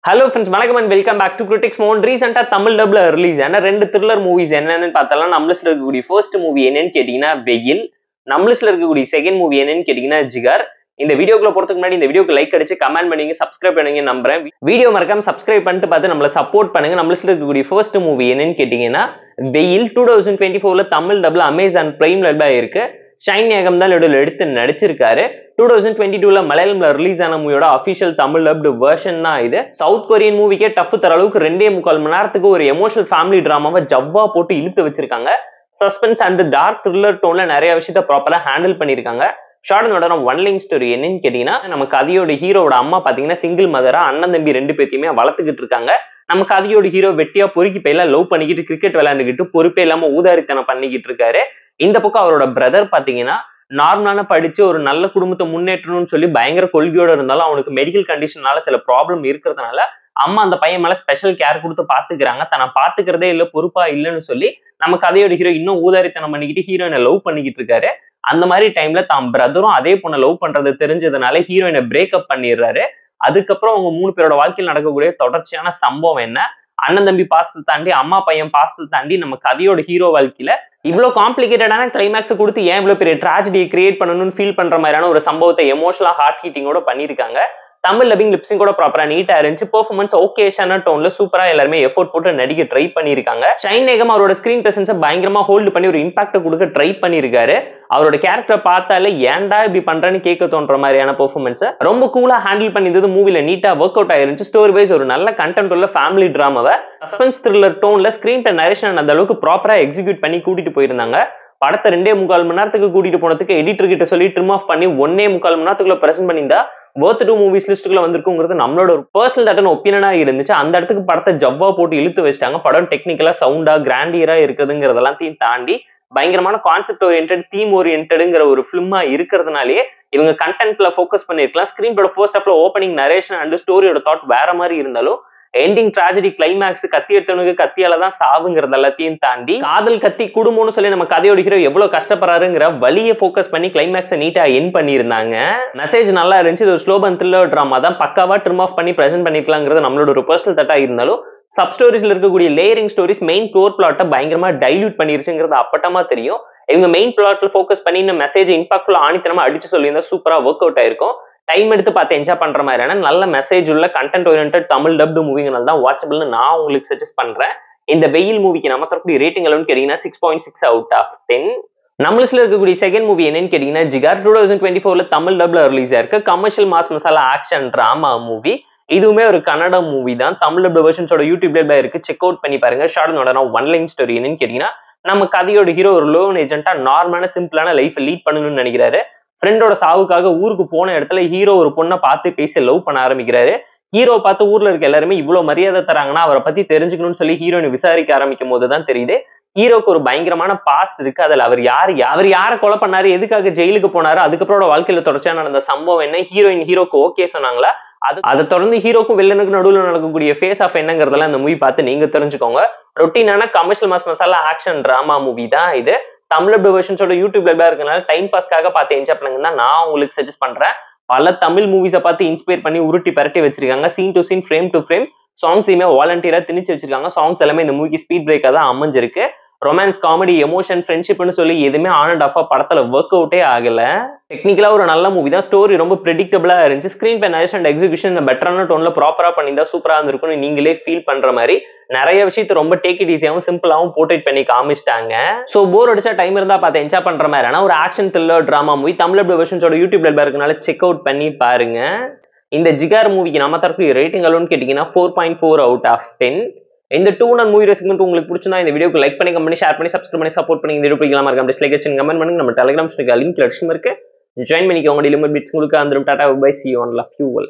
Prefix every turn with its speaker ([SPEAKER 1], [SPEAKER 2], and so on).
[SPEAKER 1] Hello friends, வணக்கம் and welcome back to Critics Mode. Recent Tamil டப்ல release ஆன ரெண்டு த்ரில்லர் மூவிஸ் என்னன்னு பார்த்தாலும் நம்ம லிஸ்ட்ல இருக்கக்கூடிய ஃபர்ஸ்ட் மூவி என்னன்னு கேட்டீங்கன்னா வெயில், நம்ம லிஸ்ட்ல இருக்கக்கூடிய செகண்ட் மூவி என்னன்னு கேட்டீங்கன்னா ஜிகார். இந்த வீடியோக்குள்ள போறதுக்கு முன்னாடி இந்த வீடியோக்கு லைக் அடிச்சு கமெண்ட் பண்ணுங்க, சப்ஸ்கிரைப் பண்ணுங்க நம்புறேன். வீடியோ மறக்காம சப்ஸ்கிரைப் பண்ணிட்டு பார்த்து நம்மள சப்போர்ட் பண்ணுங்க. நம்ம லிஸ்ட்ல இருக்கக்கூடிய ஃபர்ஸ்ட் மூவி என்னன்னு கேட்டீங்கன்னா வெயில். 2024ல தமிழ் டப்ல அமேசான் பிரைம்ல தான் இருக்கு. ஷைன் ஏகம் தான் எடுத்து நடிச்சிருக்காரு. 2022ல மலையாளம்ல ரிலீஸ் ஆன மூவியோட அபிஷியல் தமிழ் டப்டு வெர்ஷன் தான் இது. சவுத் கொரியன் மூவிக்கே டஃப் தர அளவுக்கு 2.25 மணி நேரத்துக்கு ஒரு எமோஷனல் ஃபேமிலி டிராமாவை ஜவ்வா போட்டு இழுத்து வச்சிருக்காங்க. சஸ்பென்ஸ் அண்ட் டார்க் த்ரில்லர் டோன்ல நிறைய விஷயத்த ப்ராப்பரா ஹேண்டில் பண்ணிருக்காங்க. ஷார்டனோட ஒன் லைன் ஸ்டோரி என்னன்னு கேட்டீங்கன்னா, நம்ம கதையோட ஹீரோட அம்மா பாத்தீங்கன்னா சிங்கிள் மதரா அண்ணன் தம்பி ரெண்டு பேத்தையுமே வளர்த்துக்கிட்டு இருக்காங்க. நம்ம கதையோட ஹீரோ வெட்டியா பொறுக்கி பையில லவ் பண்ணிக்கிட்டு கிரிக்கெட் விளையாண்டுக்கிட்டு பொறுப்பே இல்லாம ஊதாரித்தனம் பண்ணிக்கிட்டு இருக்காரு. இந்த பக்கம் அவரோட பிரதர் பாத்தீங்கன்னா நார்மலான படிச்சு ஒரு நல்ல குடும்பத்தை முன்னேற்றணும்னு சொல்லி பயங்கர கொள்கையோட இருந்தாலும் அவனுக்கு மெடிக்கல் கண்டிஷனால சில ப்ராப்ளம் இருக்கிறதுனால அம்மா அந்த பையன் மேல ஸ்பெஷல் கேர் கொடுத்து பாத்துக்கிறாங்க. தன்னை பாத்துக்கிறதே இல்ல, பொறுப்பா இல்லைன்னு சொல்லி நம்ம கதையோட ஹீரோ இன்னும் ஊதாரித்தனம் பண்ணிக்கிட்டு ஹீரோயினை லவ் பண்ணிக்கிட்டு இருக்காரு. அந்த மாதிரி டைம்ல தான் பிரதரும் அதே பொண்ணை லவ் பண்றது தெரிஞ்சதுனால ஹீரோயினை பிரேக்அப் பண்ணிடுறாரு. அதுக்கப்புறம் அவங்க 3 பேரோட வாழ்க்கையில் நடக்கக்கூடிய தொடர்ச்சியான சம்பவம் என்ன, அண்ணன் தம்பி பாசத்தை தாண்டி அம்மா பையன் பாசத்தை தாண்டி நம்ம கதையோட ஹீரோ வாழ்க்கையில இவ்வளவு காம்ப்ளிகேட்டடான கிளைமேக்ஸ் கொடுத்து ஏன் இவ்வளவு பெரிய ட்ராஜடியை கிரியேட் பண்ணணும்னு ஃபீல் பண்ற மாதிரியான ஒரு சம்பவத்தை எமோஷனலா ஹார்ட் ஹீட்டிங்கோட பண்ணிருக்காங்க. தமிழ் லப்பிங் லிப்ஸிங் கூட ப்ராப்பரா நீட்டா இருந்துச்சு. பெர்ஃபார்மன்ஸ் ஓகேஷான டோன்ல சூப்பரா எல்லாருமே எஃபோர்ட் போட்டு நடிக்க ட்ரை பண்ணிருக்காங்க. ஷைன் ஏகம் அவரோட ஸ்கிரீன் பிரசன்ஸை பயங்கரமா ஹோல்டு பண்ணி ஒரு இம்பாக்ட் கொடுக்க ட்ரை பண்ணிருக்காரு. அவரோட கேரக்டர் பார்த்தாலே ஏன்டா இப்படி பண்றேன்னு கேட்க தோன்ற மாதிரியான பெர்ஃபார்மன்ஸ் ரொம்ப கூலா ஹேண்டில் பண்ணியது மூவில நீட்டா ஒர்க் அவுட் ஆயிருந்துச்சு. ஸ்டோரி வைஸ் ஒரு நல்ல கண்டென்ட் உள்ள ஃபேமிலி டிராமாவை சஸ்பென்ஸ் த்ரில்லர் டோன்ல ஸ்கிரீன் பிளே நரேஷன் அந்த அளவுக்கு ப்ராப்பரா எக்ஸிக்யூட் பண்ணி கூட்டிட்டு போயிருந்தாங்க. படத்தை 2.25 மணி நேரத்துக்கு கூட்டிட்டு போனதுக்கு எடிட்டர் கிட்ட சொல்லி ட்ரிம் ஆஃப் பண்ணி 1.25 மணி நேரத்துக்குள்ள பிரசன்ட் பண்ணியிருந்தா வர்த் 2 மூவிஸ் லிஸ்ட்டுக்குள்ள வந்திருக்குங்கிறது நம்மளோட ஒரு பர்சனல் தட்டன் ஒப்பீனியனா இருந்துச்சு. அந்த இடத்துக்கு படத்தை ஜவ்வா போட்டு இழுத்து வச்சிட்டாங்க. படம் டெக்னிக்கலா சவுண்டா கிராண்டியரா இருக்குதுங்கிறதெல்லாம் தாண்டி பயங்கரமான கான்செப்ட் ஓரியன்டட் தீம் ஓரியன்டடுங்கிற ஒரு ஃபிலிமா இருக்கிறதுனாலேயே இவங்க கண்டென்ட்ல ஃபோக்கஸ் பண்ணிருக்கலாம். ஸ்கிரீனோட ஃபர்ஸ்ட் ஹாஃப்ல ஓப்பனிங் நரேஷன் அண்ட் ஸ்டோரியோட தாட் வேற மாதிரி இருந்தாலும் எண்டிங் ட்ராஜடி கிளைமேக்ஸ் கத்தி எடுத்தவனுக்கு கத்தியால தான் சாவுங்கிறது எல்லாத்தையும் தாண்டி காதல் கத்தி குடும்பம்னு சொல்லி நம்ம கதையோட ஹீரோ எவ்வளவு கஷ்டப்படுறாருங்கிற வழியை ஃபோக்கஸ் பண்ணி கிளைமேக்ஸை நீட்டா என் பண்ணியிருந்தாங்க. மெசேஜ் நல்லா இருந்துச்சு. இது ஒரு ஸ்லோ அண்ட் த்ரில்லர் டிராமா தான், பக்காவா ட்ரிம் ஆஃப் பண்ணி பிரசென்ட் பண்ணிக்கலாங்கிறது நம்மளோட ஒரு பர்சனல் தட்டா இருந்தாலும் சப் ஸ்டோரிஸ்ல இருக்கக்கூடிய லேயரிங் ஸ்டோரிஸ் மெயின் கோர் பிளாட்டை பயங்கரமா டைல்யூட் பண்ணிருச்சுங்கிறது அப்பட்டமா தெரியும். இவங்க மெயின் பிளாட்ல ஃபோக்கஸ் பண்ணி இந்த மெசேஜ் இம்பாக்ட்ஃபுல்லா ஆணித்தனமா அடிச்சு சொல்லியிருந்தா சூப்பரா ஒர்க் அவுட் ஆயிருக்கும். டைம் எடுத்து பார்த்து என்ஜாய் பண்ற மாதிரியான நல்ல மெசேஜ் உள்ள கண்டென்ட் ஓரியன்டட் தமிழ் டப்டு மூவிங்கனால தான் வாட்சபிள்னு நான் உங்களுக்கு சஜஸ்ட் பண்றேன். இந்த வெயில் மூவிக்கு நம்ம தரக்கூடிய ரேட்டிங் அளவுன்னு கேட்டீங்கன்னா 6.6 அவுட் ஆஃப் 10. நம்ம லிஸ்ட்ல இருக்கக்கூடிய செகண்ட் மூவி என்னன்னு கேட்டீங்கன்னா ஜிகார். 2024ல தமிழ் டப்ல ரிலீஸ் ஆயிருக்கு. Commercial mass masala action drama movie. இதுவுமே ஒரு கன்னட மூவி தான். தமிழ் டப் வெர்ஷன்ஸோட யூடியூப்ல இருக்கு, செக் அவுட் பண்ணி பாருங்க. ஷார்டனோட ஒன் லைன் ஸ்டோரி என்னன்னு கேட்டீங்கன்னா, நம்ம கதையோட ஹீரோ ஒரு லோன் ஏஜென்ட்டா நார்மலான சிம்பிளான லைஃப் லீட் பண்ணணும்னு நினைக்கிறாரு. ஃப்ரெண்டோட சாவுக்காக ஊருக்கு போன இடத்துல ஹீரோ ஒரு பொண்ணை பார்த்து பேசி லவ் பண்ண ஆரம்பிக்கிறாரு. ஹீரோ பார்த்து ஊர்ல இருக்க எல்லாருமே இவ்வளவு மரியாதை தராங்கன்னா அவரை பத்தி தெரிஞ்சுக்கணும்னு சொல்லி ஹீரோயின் விசாரிக்க ஆரம்பிக்கும் போதுதான் தெரியுது ஹீரோக்கு ஒரு பயங்கரமான பாஸ்ட் இருக்கு. அதுல அவர் யாரை கொலை பண்ணாரு, எதுக்காக ஜெயிலுக்கு போனாரு, அதுக்கப்புறம் வாழ்க்கையில தொடர்ச்சியா நடந்த சம்பவம் என்ன, ஹீரோக்கு ஓகே சொன்னாங்களா, அதை தொடர்ந்து ஹீரோக்கும் வில்லனுக்கு நடுவில் நடக்கக்கூடிய ஃபேஸ் ஆஃப் என்னங்கிறதெல்லாம் இந்த மூவி பார்த்து நீங்க தெரிஞ்சுக்கோங்க. ரொட்டீனான commercial mass masala action drama movie தான் இது. தமிழ் வெர்ஷன்ஸோட யூடியூப்ல இருக்கனால டைம் பாஸ்க்காக பார்த்து என்ஜாய் பண்ணுங்கன்னா நான் உங்களுக்கு சஜஸ்ட் பண்றேன். பல தமிழ் மூவிஸை பார்த்து இன்ஸ்பயர் பண்ணி உருட்டி பரட்டி வச்சிருக்காங்க. Scene to scene, frame to frame சாங்ஸையுமே வாலண்டியரா திணிச்சு வச்சிருக்காங்க. சாங்ஸ் எல்லாமே இந்த மூவிக்கு ஸ்பீட் பிரேக்கா தான் அமைஞ்சிருக்கு. ரொமான்ஸ், காமெடி, எமோஷன், ஃப்ரெண்ட்ஷிப்னு சொல்லி எதுவுமே ஆன் அண்ட் ஆஃபா படத்துல ஒர்க் அவுட்டே ஆகல. டெக்னிக்கலா ஒரு நல்ல மூவி தான். ஸ்டோரி ரொம்ப ப்ரெடிக்டபிளா இருந்துச்சு. Screen play narration and execution பெட்டரான டோன்ல ப்ராப்பரா பண்ணியிருந்தா சூப்பரா இருந்திருக்கும்னு நீங்களே ஃபீல் பண்ற மாதிரி நிறைய விஷயத்தை ரொம்ப டேக் இட் ஈஸியாவும் சிம்பிளாவும் போர்ட்ரேட் பண்ணி காமிச்சிட்டாங்க. சோ போர் அடிச்சா டைம் இருந்தா பார்த்து என்ஜாய் பண்ற மாதிரியான ஒரு action thriller drama movie Tamil வெர்ஷன்ஸோட யூடியூப்ல இருக்கனால செக் அவுட் பண்ணி பாருங்க. இந்த ஜிகார் மூவிக்கு நம்ம தரப்பு ரேட்டிங் அளவுன்னு கேட்டீங்கன்னா 4.4 அவுட் ஆஃப் 10. இந்த 2 மூவி ரெசிமெண்ட் உங்களுக்கு பிடிச்சிருந்தா இந்த வீடியோக்கு லைக் பண்ணி, கமெண்ட் பண்ணி, ஷேர் பண்ணி, சப்ஸ்கிரைப் பண்ணி சப்போர்ட் பண்ணி இந்த வீடியோ பிடிக்கலாம் மறக்காம டிஸ்லைக் வச்சு கமெண்ட் பண்ணுங்க. நம்ம டெலிகிராம் லிங்க் டிஸ்கிரிப்ஷன்ல இருக்கு, ஜாயின் பண்ணிக்கோங்க. டெய்லி பிட்ஸ் உங்களுக்கு அந்த tata bye, see you on love you all.